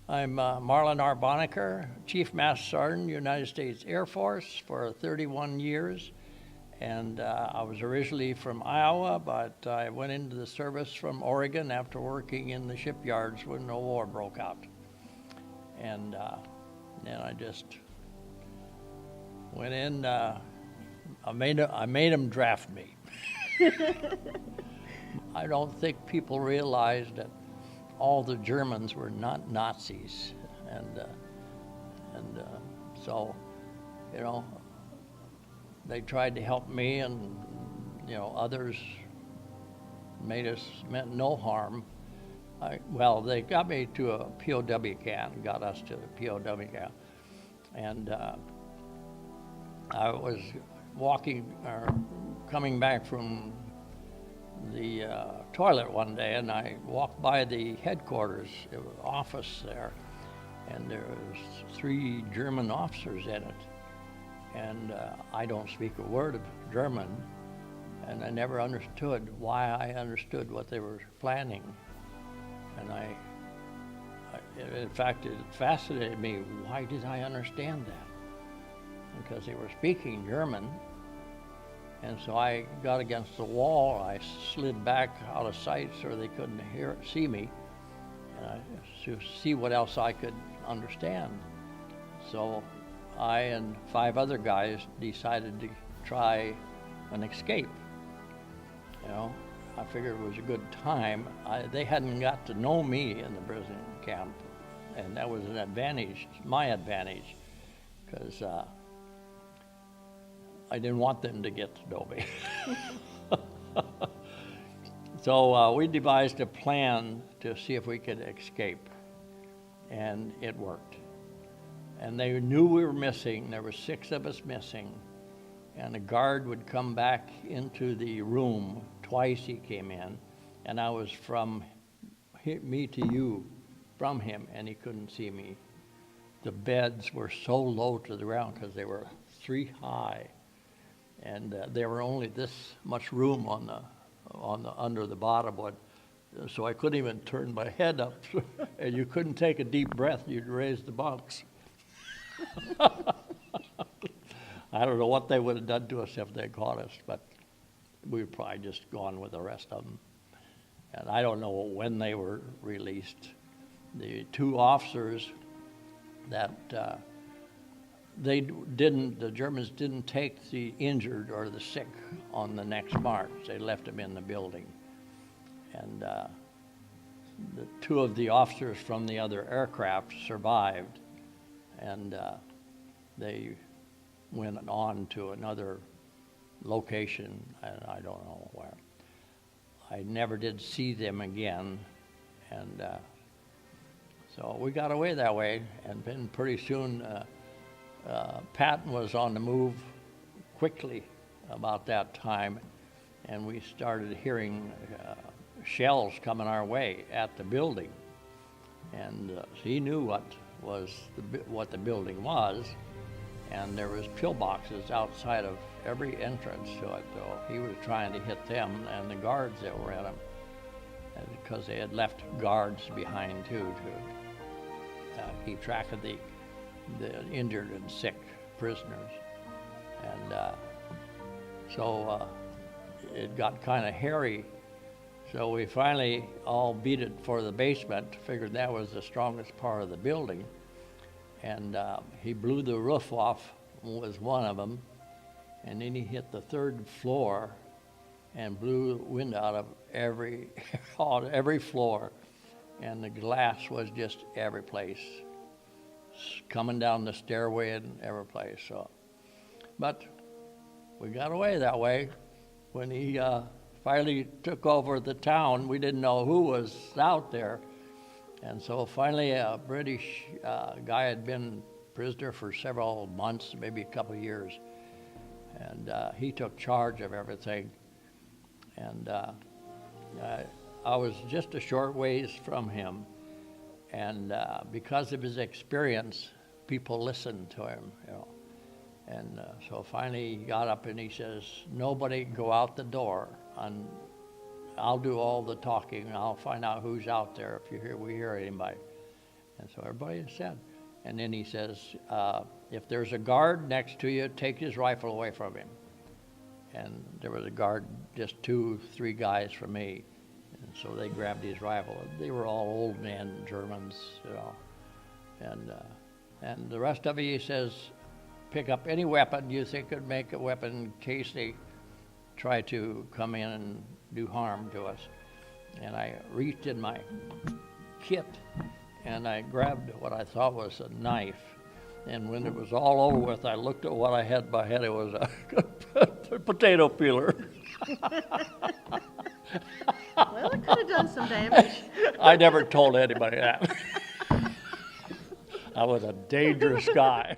I'm Marlyn R Bonaker, Chief Master Sergeant, United States Air Force for 31 years. And I was originally from Iowa, but I went into the service from Oregon after working in the shipyards when the war broke out. And then I just went in. I made them draft me. I don't think people realize that all the Germans were not Nazis, and so, you know, they tried to help me, and others meant no harm. Well, they got me to a POW camp, got us to the POW camp, and I was coming back from the toilet one day, and I walked by the headquarters office there, and there was 3 German officers in it, and I don't speak a word of German, and I never understood why I understood what they were planning, and in fact, it fascinated me. Why did I understand that? Because they were speaking German. And so I got against the wall. I slid back out of sight so they couldn't see me, to see what else I could understand. So I and 5 other guys decided to try an escape. I figured it was a good time. They hadn't got to know me in the prison camp, and that was an advantage, my advantage, because I didn't want them to get to know me. So we devised a plan to see if we could escape, and it worked. And they knew we were missing. There were 6 of us missing, and a guard would come back into the room. Twice he came in, and I was from me to you from him, and he couldn't see me. The beds were so low to the ground because they were 3 high. And there were only this much room on the under the bottom one, so I couldn't even turn my head up, and you couldn't take a deep breath. You'd raise the bunks. I don't know what they would have done to us if they caught us, but we'd probably just gone with the rest of them. And I don't know when they were released. The 2 officers that the Germans didn't take the injured or the sick on the next march. They left them in the building. And the 2 of the officers from the other aircraft survived, and they went on to another location, and I don't know where. I never did see them again, and so we got away that way, and then pretty soon Patton was on the move quickly about that time, and we started hearing shells coming our way at the building, and he knew what the building was, and there was pillboxes outside of every entrance to it. So he was trying to hit them and the guards that were at him, because they had left guards behind too to keep track of the injured and sick prisoners. And so it got kind of hairy. So we finally all beat it for the basement, figured that was the strongest part of the building. And he blew the roof off, was one of them. And then he hit the 3rd floor and blew wind out of every floor. And the glass was just every place, coming down the stairway and every place. So, but we got away that way. When he finally took over the town, we didn't know who was out there. And so finally a British guy had been prisoner for several months, maybe a couple of years. And he took charge of everything. And I was just a short ways from him. And because of his experience, people listened to him, And so finally he got up and he says, "Nobody go out the door. I'll do all the talking. I'll find out who's out there if we hear anybody." And so everybody said. And then he says, if there's a guard next to you, take his rifle away from him. And there was a guard just 2, 3 guys from me. And so they grabbed his rifle. They were all old men, Germans, you know. And the rest of it, he says, pick up any weapon you think could make a weapon in case they try to come in and do harm to us. And I reached in my kit and I grabbed what I thought was a knife. And when it was all over with, I looked at what I had in my head. It was a potato peeler. Well, it could have done some damage. I never told anybody that. I was a dangerous guy.